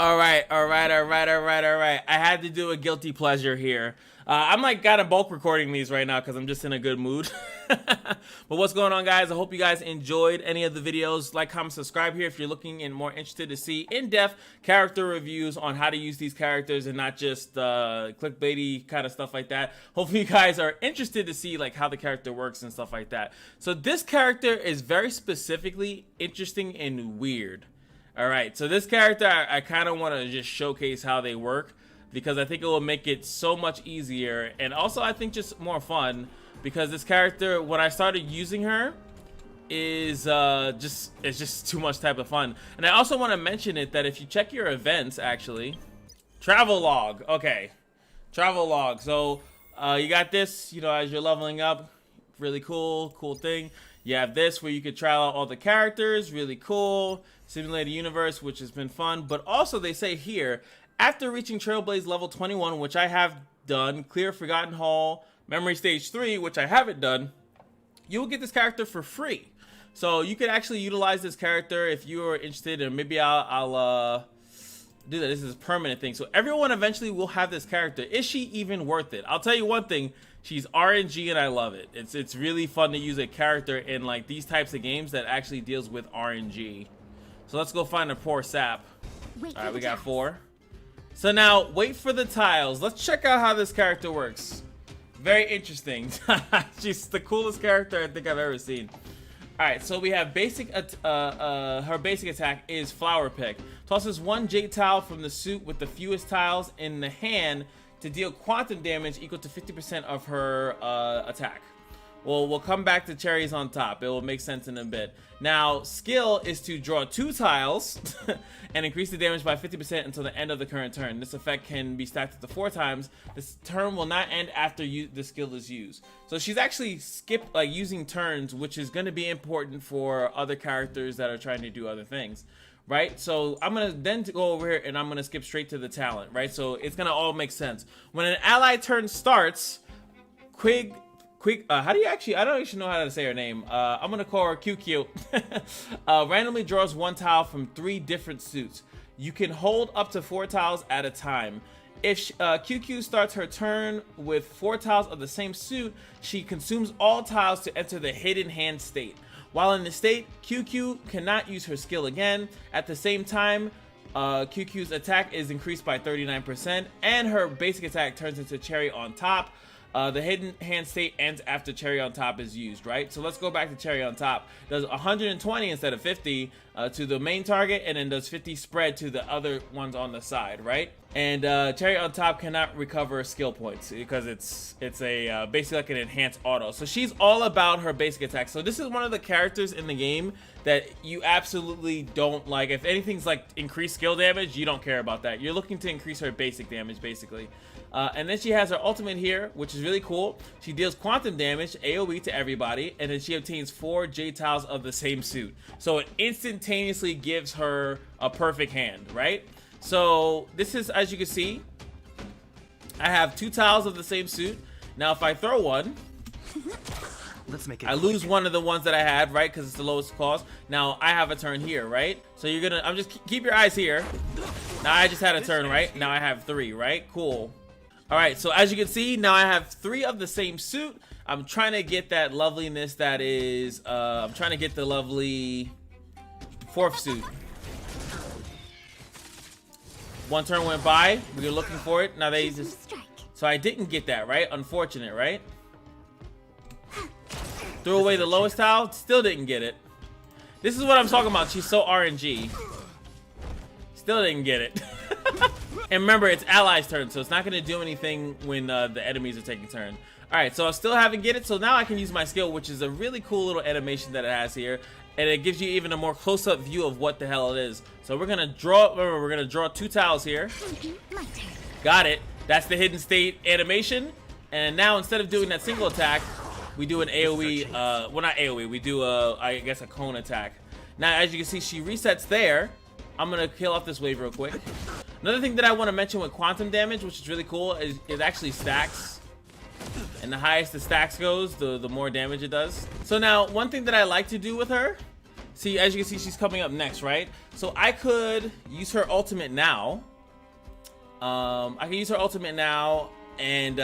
All right. I had to do a guilty pleasure here. I'm like kind of bulk recording these right now because I'm just in a good mood. But what's going on, guys? I hope you guys enjoyed any of the videos. Like, comment, subscribe here if you're looking and more interested to see in-depth character reviews on how to use these characters and not just clickbaity kind of stuff like that. Hopefully you guys are interested to see like how the character works and stuff like that. So this character is very specifically interesting and weird. All right, so this character, I kind of want to just showcase how they work because I think it will make it so much easier, and also I think just more fun because this character, when I started using her, is it's just too much type of fun. And I also want to mention it that if you check your events, actually, travel log, okay, travel log. So you got this, you know, as you're leveling up, really cool thing. You have this where you could try out all the characters, really cool. Simulated universe, which has been fun. But also they say here, after reaching Trailblaze level 21, which I have done, clear Forgotten Hall, Memory Stage 3, which I haven't done, you will get this character for free. So you could actually utilize this character if you are interested, and maybe I'll do that. This is a permanent thing. So everyone eventually will have this character. Is she even worth it? I'll tell you one thing. She's RNG and I love it. It's really fun to use a character in like these types of games that actually deals with RNG. So let's go find a poor sap. All right, we got 4. So now wait for the tiles. Let's check out how this character works. Very interesting. She's the coolest character I think I've ever seen. All right, so we have basic. Her basic attack is Flower Pick. Tosses 1 jade tile from the suit with the fewest tiles in the hand to deal quantum damage equal to 50% of her attack. Well, we'll come back to cherries on top. It will make sense in a bit. Now, skill is to draw 2 tiles and increase the damage by 50% until the end of the current turn. This effect can be stacked up to 4 times. This turn will not end after the skill is used. So she's actually using turns, which is going to be important for other characters that are trying to do other things. Right, so I'm gonna then go over here and I'm gonna skip straight to the talent, right? So it's gonna all make sense. When an ally turn starts, how do you actually, I don't actually know how to say her name. I'm gonna call her QINGQUE. Randomly draws 1 tile from 3 different suits. You can hold up to 4 tiles at a time. If QINGQUE starts her turn with 4 tiles of the same suit, she consumes all tiles to enter the hidden hand state. While in the state, QINGQUE cannot use her skill again. At the same time, QINGQUE's attack is increased by 39%, and her basic attack turns into cherry on top. The hidden hand state ends after cherry on top is used, right? So let's go back to cherry on top. Does 120 instead of 50 to the main target, and then does 50 spread to the other ones on the side, right? And cherry on top cannot recover skill points because it's basically like an enhanced auto. So she's all about her basic attack. So this is one of the characters in the game that you absolutely don't like. If anything's like increased skill damage, you don't care about that. You're looking to increase her basic damage basically. And then she has her ultimate here, which is really cool. She deals quantum damage, AoE to everybody, and then she obtains 4 jade tiles of the same suit. So it instantaneously gives her a perfect hand, right? So this is, as you can see, I have 2 tiles of the same suit. Now if I throw one, let's make it. I lose one of the ones that I had, right? Because it's the lowest cost. Now I have a turn here, right? So you're gonna, I'm just keep your eyes here. Now I just had a turn, right? Now I have 3, right? Cool. All right, so as you can see, now I have 3 of the same suit. I'm trying to get that loveliness that is, I'm trying to get the lovely 4th suit. 1 turn went by, we were looking for it. Now they just, so I didn't get that, right? Unfortunate, right? Threw away the lowest tile, still didn't get it. This is what I'm talking about, she's so RNG. Still didn't get it. And remember, it's allies' turn, so it's not going to do anything when the enemies are taking turn. Alright, so I still haven't get it, so now I can use my skill, which is a really cool little animation that it has here. And it gives you even a more close-up view of what the hell it is. So we're going to draw, remember, we're going to draw 2 tiles here. Got it. That's the hidden state animation. And now, instead of doing that single attack, we do an AoE, well, not AoE, we do, I guess, a cone attack. Now, as you can see, she resets there. I'm going to kill off this wave real quick. Another thing that I want to mention with quantum damage, which is really cool, is it actually stacks. And the highest the stacks goes, the more damage it does. So now, one thing that I like to do with her see, as you can see, she's coming up next, right? So I could use her ultimate now. I can use her ultimate now, and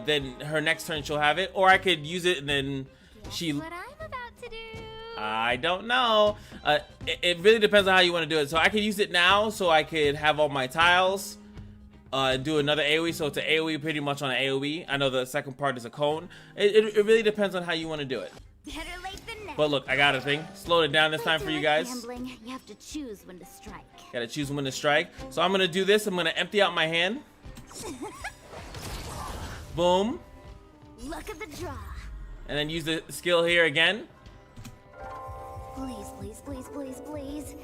then her next turn she'll have it, or I could use it and then she. What I'm about to do. I don't know. It really depends on how you want to do it. So I could use it now, so I could have all my tiles. Do another AoE, so it's an AoE pretty much on an AoE. I know the second part is a cone. It really depends on how you want to do it. Better late than never. But look, I got a thing. Slowed it down this time for you guys. Gambling, you have to choose when to strike. Gotta choose when to strike. So I'm gonna do this. I'm gonna empty out my hand. Boom. Look at the draw. And then use the skill here again. Please, please, please, please, please.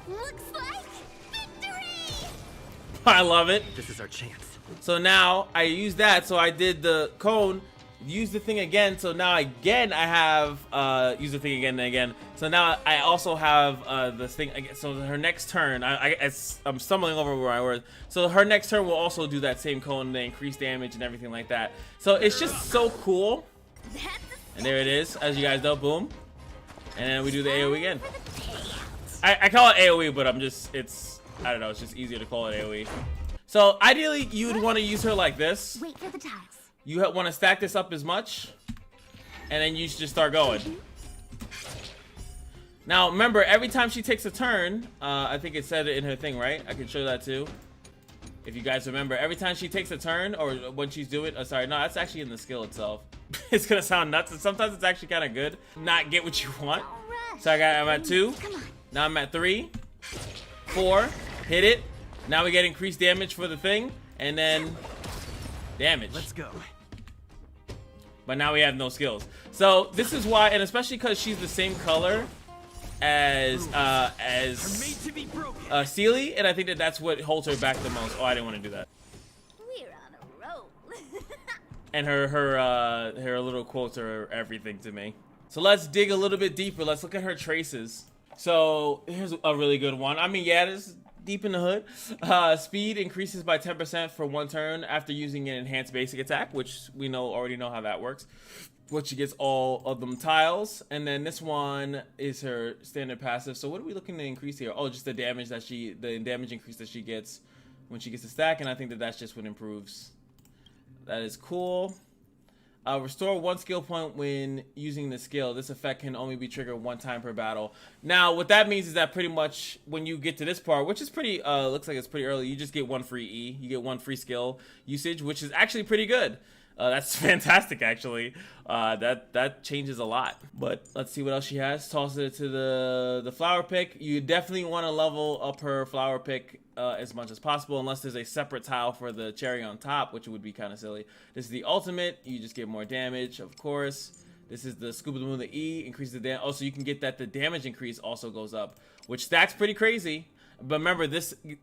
Looks like victory! I love it. This is our chance. So now I use that. So I did the cone. Use the thing again, so now again I have use the thing again and again. So now I also have this thing again. So her next turn, I'm stumbling over where I was. So her next turn will also do that same cone, the increased damage and everything like that. So it's just so cool. And there it is, as you guys know, boom. And then we do the AoE again. I call it AoE, but I don't know, it's just easier to call it AoE. So ideally, you would want to use her like this. Wait for the tiles. You want to stack this up as much, and then you should just start going. Now, remember, every time she takes a turn, I think it said it in her thing, right? I can show that too. If you guys remember, every time she takes a turn, or when she's doing, sorry, no, that's actually in the skill itself. It's gonna sound nuts, and sometimes it's actually kind of good. Not get what you want. So I'm at 2. Now I'm at 3, 4. Hit it. Now we get increased damage for the thing, and then damage. Let's go. But now we have no skills. So this is why, and especially because she's the same color as Sealy, and I think that's what holds her back the most. Oh, I didn't want to do that. We're on a roll. And her little quotes are everything to me. So let's dig a little bit deeper. Let's look at her traces. So here's a really good one. I mean, yeah, this is deep in the hood. Speed increases by 10% for 1 turn after using an enhanced basic attack, which we already know how that works. Which she gets all of them tiles. And then this one is her standard passive. So what are we looking to increase here? Oh, just the damage the damage increase that she gets when she gets a stack, and I think that's just what improves. That is cool. Restore 1 skill point when using the skill. This effect can only be triggered 1 time per battle. Now, what that means is that pretty much when you get to this part, which is pretty, looks like it's pretty early, you just get 1 free E. You get 1 free skill usage, which is actually pretty good. That's fantastic, actually. That changes a lot. But let's see what else she has. Toss it to the flower pick. You definitely want to level up her flower pick as much as possible, unless there's a separate tile for the cherry on top, which would be kind of silly. This is the ultimate. You just get more damage, of course. This is the scuba moon, the E, increases the damage. Also, you can get that the damage increase also goes up, which stacks pretty crazy. But remember,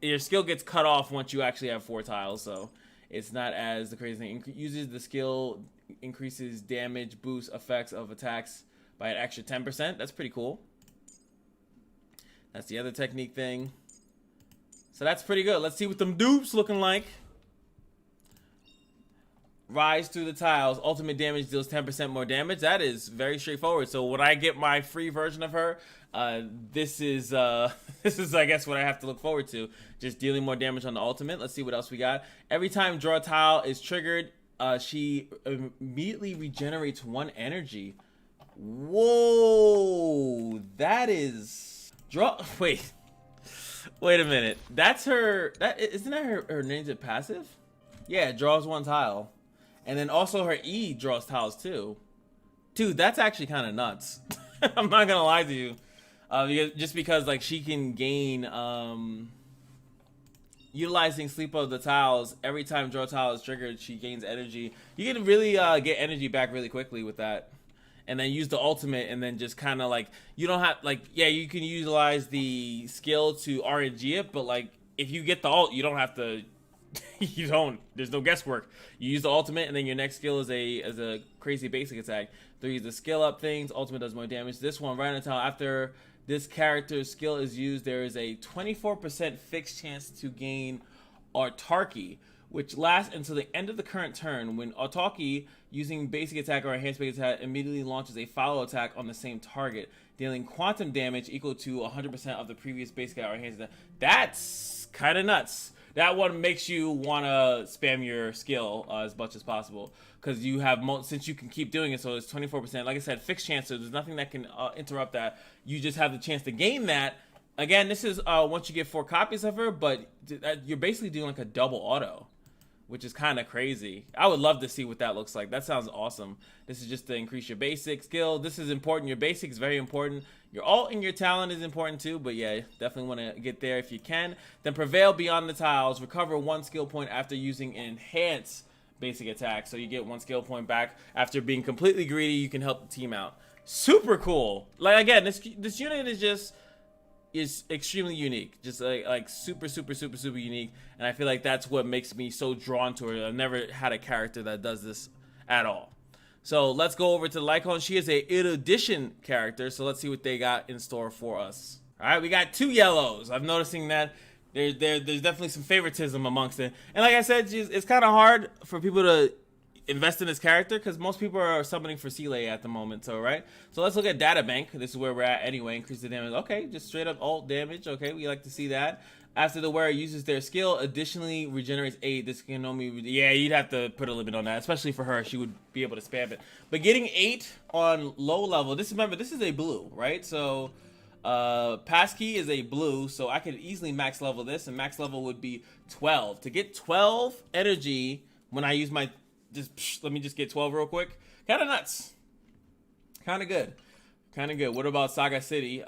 your skill gets cut off once you actually have 4 tiles, so it's not as the crazy thing. Uses the skill, increases damage, boost effects of attacks by an extra 10%. That's pretty cool. That's the other technique thing. So that's pretty good. Let's see what them dupes looking like. Rise through the tiles. Ultimate damage deals 10% more damage. That is very straightforward. So when I get my free version of her, this is I guess what I have to look forward to. Just dealing more damage on the ultimate. Let's see what else we got. Every time draw tile is triggered, she immediately regenerates 1 energy. Whoa, that is wait a minute. That's her. Isn't that her ninja passive? Yeah, it draws 1 tile. And then also her E draws tiles too. Dude, that's actually kind of nuts. I'm not gonna lie to you. Because like she can gain utilizing sleep of the tiles. Every time draw tile is triggered, she gains energy. You can really get energy back really quickly with that. And then use the ultimate, and then just kind of like, you don't have, like, yeah, you can utilize the skill to RNG it, but like if you get the ult, you don't have to. There's no guesswork. You use the ultimate, and then your next skill is a crazy basic attack. 3 is the skill up things. Ultimate does more damage. This one, right until after this character's skill is used, there is a 24% fixed chance to gain autarky, which lasts until the end of the current turn. When Otaki using basic attack or enhanced basic attack immediately launches a follow attack on the same target, dealing quantum damage equal to 100% of the previous basic attack or enhanced attack. That's kind of nuts. That one makes you want to spam your skill as much as possible, because you have since you can keep doing it, so it's 24%. Like I said, fixed chance, so there's nothing that can interrupt that. You just have the chance to gain that. Again, this is once you get 4 copies of her, but you're basically doing like a double auto, which is kind of crazy. I would love to see what that looks like. That sounds awesome. This is just to increase your basic skill. This is important. Your basic is very important. Your ult and your talent is important too, but yeah, definitely want to get there if you can. Then prevail beyond the tiles. Recover 1 skill point after using enhance basic attack. So you get 1 skill point back after being completely greedy. You can help the team out. Super cool. Like again, this unit is extremely unique, just like super unique, and I feel like that's what makes me so drawn to her. I've never had a character that does this at all. So let's go over to Lycon. She is a Erudition character, so let's see what they got in store for us. All right, we got 2 yellows. I'm noticing that there's definitely some favoritism amongst it, and like I said, it's kind of hard for people to invest in this character because most people are summoning for Seeley at the moment. So right, so let's look at data bank. This is where we're at anyway. Increase the damage. Okay, just straight up ult damage. Okay, we like to see that. After the wearer uses their skill, additionally regenerates 8. This can only, yeah, you'd have to put a limit on that, especially for her. She would be able to spam it. But getting 8 on low level. Remember, this is a blue, right? So passkey is a blue, so I could easily max level this, and max level would be 12. To get 12 energy when I use my let me just get 12 real quick. Kind of nuts. Kind of good. What about Saga City?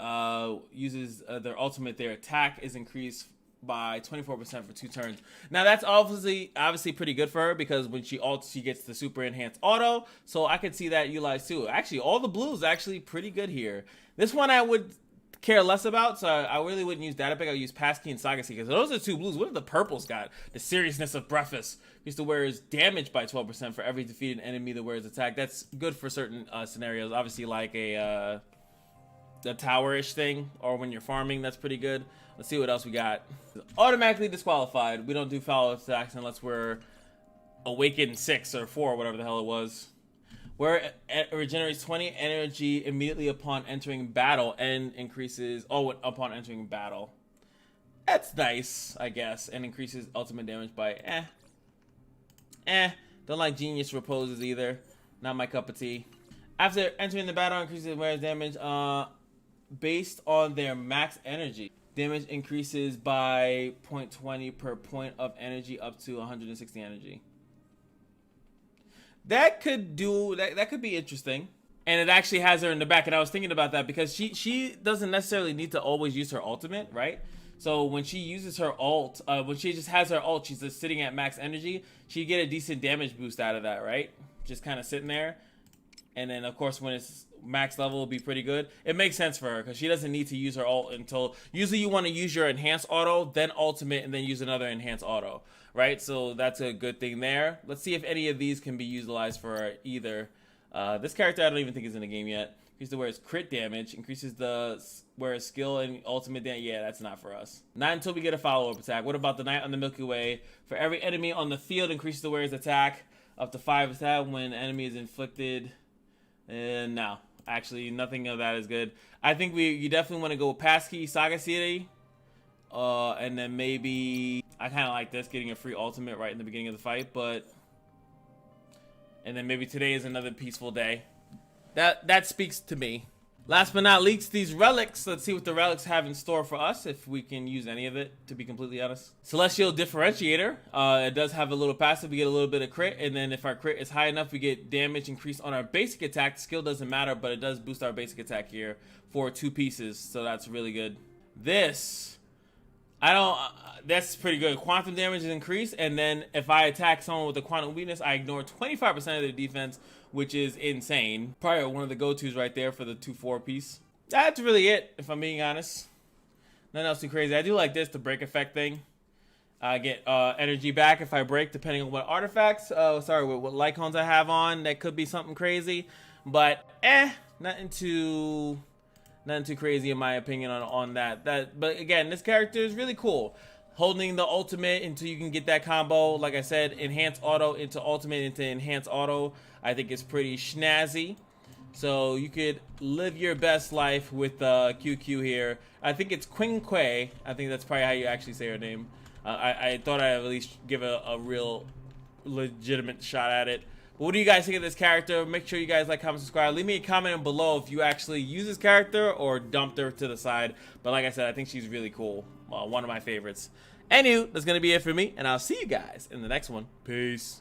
Uses their ultimate. Their attack is increased by 24% for 2 turns. Now that's obviously pretty good for her, because when she ults, she gets the super enhanced auto. So I could see that utilized too. Actually, all the blues actually pretty good here. This one I would care less about, so I really wouldn't use data pick. I would use passkey and Saga City, because those are 2 blues. What have the purples got? The seriousness of Breakfast. Used to wear is damage by 12% for every defeated enemy that wears attack. That's good for certain scenarios. Obviously, like the tower-ish thing, or when you're farming, that's pretty good. Let's see what else we got. Automatically disqualified. We don't do follow attacks unless we're awakened 6 or 4, whatever the hell it was. Where it regenerates 20 energy immediately upon entering battle and increases upon entering battle. That's nice, I guess, and increases ultimate damage by Don't like Genius Reposes either. Not my cup of tea. After entering the battle, increases wearer's damage based on their max energy. Damage increases by 0.20 per point of energy up to 160 energy. That could be interesting. And it actually has her in the back, and I was thinking about that because she doesn't necessarily need to always use her ultimate, right? So when she uses her ult, when she just has her ult, she's just sitting at max energy, she get a decent damage boost out of that, right? Just kind of sitting there. And then, of course, when it's max level, it'll be pretty good. It makes sense for her because she doesn't need to use her ult until... Usually you want to use your enhanced auto, then ultimate, and then use another enhanced auto, right? So that's a good thing there. Let's see if any of these can be utilized for either. This character I don't even think is in the game yet. Increases the wearer's crit damage, increases the wearer's skill and ultimate damage. Yeah, that's not for us. Not until we get a follow-up attack. What about the Knight on the Milky Way? For every enemy on the field, increases the wearer's attack up to 5 attack when enemy is inflicted. No, actually, nothing of that is good. I think you definitely want to go with Passkey, Saga City, and then maybe I kind of like this, getting a free ultimate right in the beginning of the fight, and then maybe today is another peaceful day. That speaks to me. Last but not least, these relics. Let's see what the relics have in store for us, if we can use any of it, to be completely honest. Celestial Differentiator. It does have a little passive. We get a little bit of crit, and then if our crit is high enough, we get damage increased on our basic attack. The skill doesn't matter, but it does boost our basic attack here for 2 pieces, so that's really good. This, that's pretty good. Quantum damage is increased, and then if I attack someone with a quantum weakness, I ignore 25% of their defense, which is insane. Probably one of the go-tos right there for the 2/4 piece. That's really it, if I'm being honest. Nothing else too crazy. I do like this, the break effect thing. I get energy back if I break, depending on what artifacts. What Lycons I have on. That could be something crazy, but nothing too crazy in my opinion on that. But again, this character is really cool. holding the ultimate until you can get that combo. Like I said, enhance auto into ultimate into enhance auto. I think it's pretty snazzy. So you could live your best life with QQ here. I think it's QINGQUE. I think that's probably how you actually say her name. I thought I'd at least give a real legitimate shot at it. But what do you guys think of this character? Make sure you guys like, comment, subscribe. Leave me a comment below if you actually use this character or dumped her to the side. But like I said, I think she's really cool. One of my favorites. Anywho, that's going to be it for me. And I'll see you guys in the next one. Peace.